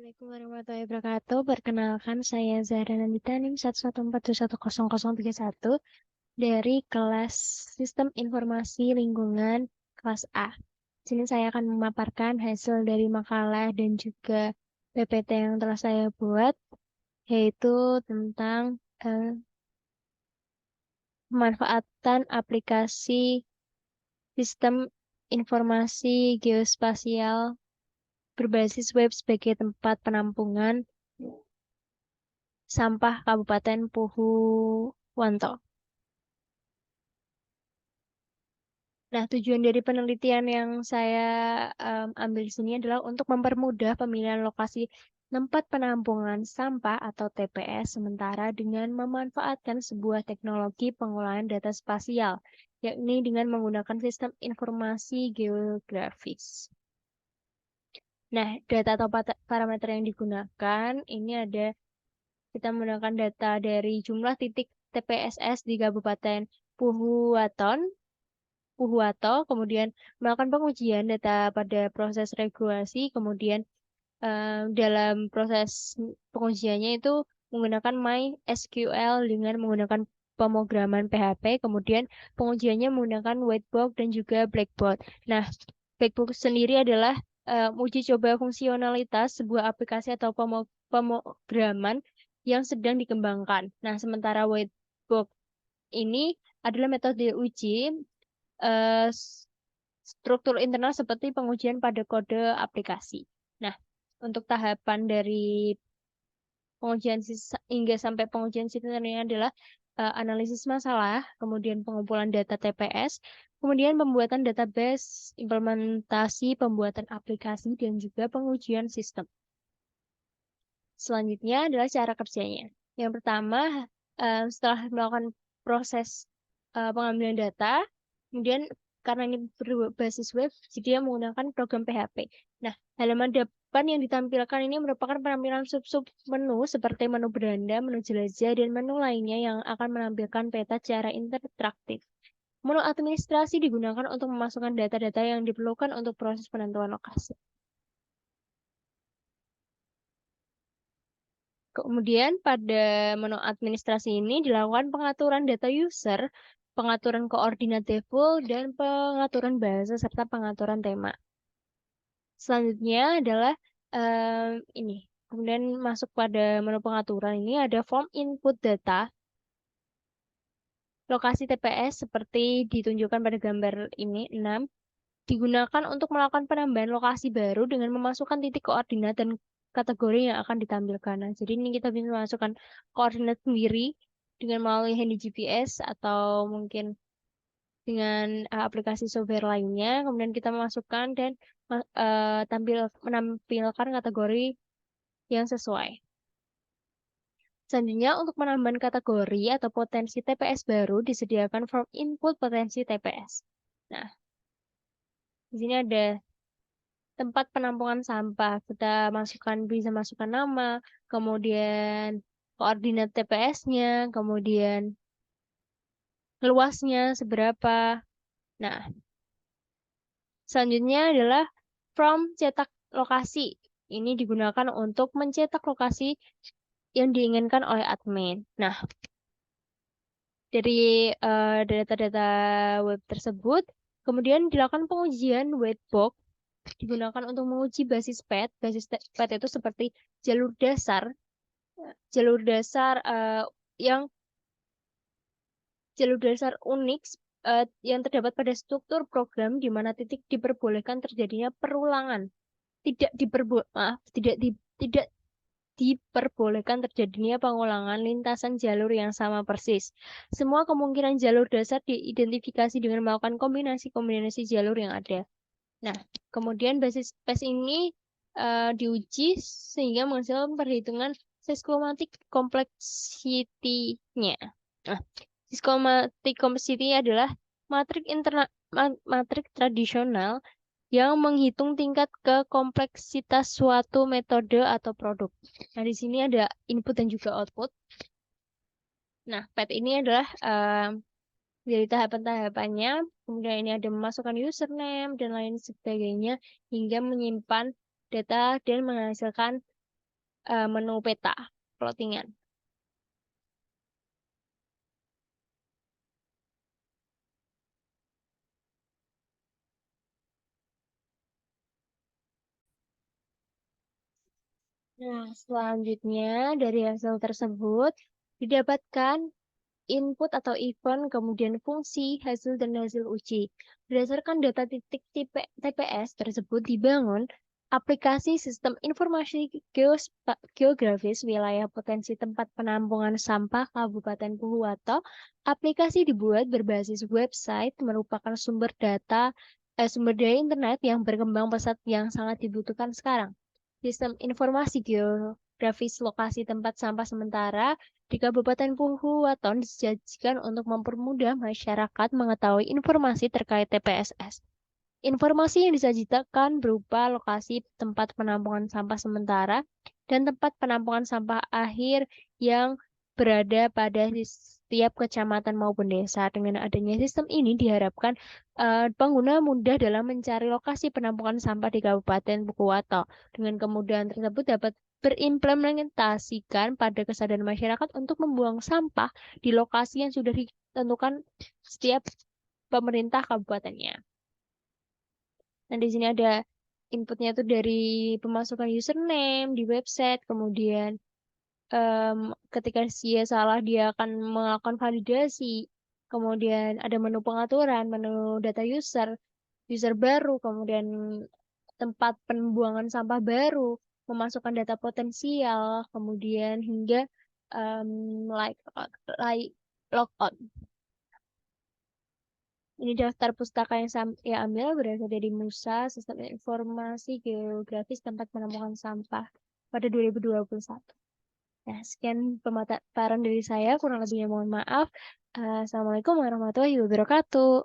Assalamualaikum warahmatullahi wabarakatuh. Perkenalkan, saya Zahra Nandita NIM 114210031 dari kelas Sistem Informasi Lingkungan kelas A. Di sini saya akan memaparkan hasil dari makalah dan juga PPT yang telah saya buat, yaitu tentang pemanfaatan aplikasi Sistem Informasi Geospasial berbasis web sebagai tempat penampungan sampah Kabupaten Puhuwanto. Nah, tujuan dari penelitian yang saya ambil di sini adalah untuk mempermudah pemilihan lokasi tempat penampungan sampah atau TPS sementara dengan memanfaatkan sebuah teknologi pengolahan data spasial, yakni dengan menggunakan sistem informasi geografis. Nah, data atau parameter yang digunakan ini ada kita menggunakan data dari jumlah titik TPSS di Kabupaten Puhuwato, kemudian melakukan pengujian data pada proses regulasi, kemudian dalam proses pengujiannya itu menggunakan MySQL dengan menggunakan pemrograman PHP, kemudian pengujiannya menggunakan whitebox dan juga blackboard. Nah, blackbox sendiri adalah uji coba fungsionalitas sebuah aplikasi atau pemrograman yang sedang dikembangkan. Nah, sementara whitebox ini adalah metode uji struktur internal seperti pengujian pada kode aplikasi. Nah, untuk tahapan dari pengujian hingga sampai pengujian sistem ini adalah analisis masalah, kemudian pengumpulan data TPS, kemudian pembuatan database, implementasi pembuatan aplikasi, dan juga pengujian sistem. Selanjutnya adalah cara kerjanya. Yang pertama, setelah melakukan proses pengambilan data, kemudian karena ini berbasis web, jadi dia menggunakan program PHP. Nah, halaman depan yang ditampilkan ini merupakan penampilan sub-sub menu seperti menu beranda, menu jelajah, dan menu lainnya yang akan menampilkan peta secara interaktif. Menu administrasi digunakan untuk memasukkan data-data yang diperlukan untuk proses penentuan lokasi. Kemudian pada menu administrasi ini dilakukan pengaturan data user, pengaturan koordinat default, dan pengaturan bahasa serta pengaturan tema. Selanjutnya adalah ini. Kemudian masuk pada menu pengaturan ini ada form input data, lokasi TPS seperti ditunjukkan pada gambar ini 6, digunakan untuk melakukan penambahan lokasi baru dengan memasukkan titik koordinat dan kategori yang akan ditampilkan. Nah, jadi ini kita bisa masukkan koordinat sendiri dengan melalui handy GPS atau mungkin dengan aplikasi software lainnya. Kemudian kita memasukkan dan menampilkan kategori yang sesuai. Selanjutnya, untuk menambahkan kategori atau potensi TPS baru, disediakan form input potensi TPS. Nah, di sini ada tempat penampungan sampah. Kita bisa masukkan nama, kemudian koordinat TPS-nya, kemudian luasnya seberapa. Nah, selanjutnya adalah from cetak lokasi. Ini digunakan untuk mencetak lokasi yang diinginkan oleh admin. Nah, dari data-data web tersebut, kemudian dilakukan pengujian whitebox digunakan untuk menguji basis PET. Basis PET itu seperti jalur dasar, jalur dasar yang jalur dasar Unix yang terdapat pada struktur program di mana titik diperbolehkan terjadinya perulangan. Tidak diperbolehkan terjadinya pengulangan lintasan jalur yang sama persis. Semua kemungkinan jalur dasar diidentifikasi dengan melakukan kombinasi-kombinasi jalur yang ada. Nah, kemudian basis PES ini diuji sehingga menghasilkan perhitungan seismomatic complexity-nya. Nah, seismomatic complexity adalah matrik tradisional yang menghitung tingkat kompleksitas suatu metode atau produk. Nah, di sini ada input dan juga output. Nah, PET ini adalah dari tahapan-tahapannya, kemudian ini ada memasukkan username dan lain sebagainya, hingga menyimpan data dan menghasilkan menu peta plottingan. Nah, selanjutnya dari hasil tersebut didapatkan input atau event, kemudian fungsi, hasil, dan hasil uji. Berdasarkan data titik TPS tersebut dibangun aplikasi sistem informasi geografis wilayah potensi tempat penampungan sampah Kabupaten Puhuwato. Aplikasi dibuat berbasis website merupakan sumber daya internet yang berkembang pesat yang sangat dibutuhkan sekarang. Sistem informasi geografis lokasi tempat sampah sementara di Kabupaten Puhuwaton disajikan untuk mempermudah masyarakat mengetahui informasi terkait TPSS. Informasi yang disajikan berupa lokasi tempat penampungan sampah sementara dan tempat penampungan sampah akhir yang berada pada setiap kecamatan maupun desa. Dengan adanya sistem ini diharapkan pengguna mudah dalam mencari lokasi penampungan sampah di Kabupaten Pukuwato. Dengan kemudahan tersebut dapat berimplementasikan pada kesadaran masyarakat untuk membuang sampah di lokasi yang sudah ditentukan setiap pemerintah kabupatennya. Nah, di sini ada inputnya tuh dari pemasukan username di website, kemudian em, ketika dia salah dia akan melakukan validasi, kemudian ada menu pengaturan, menu data user baru, kemudian tempat pembuangan sampah baru, memasukkan data potensial, kemudian hingga em, like like logout. Ini daftar pustaka yang saya ambil berasal dari Musa, Sistem Informasi Geografis Tempat Penampungan Sampah pada 2021. Nah, sekian pemaparan dari saya, kurang lebihnya mohon maaf. Assalamualaikum warahmatullahi wabarakatuh.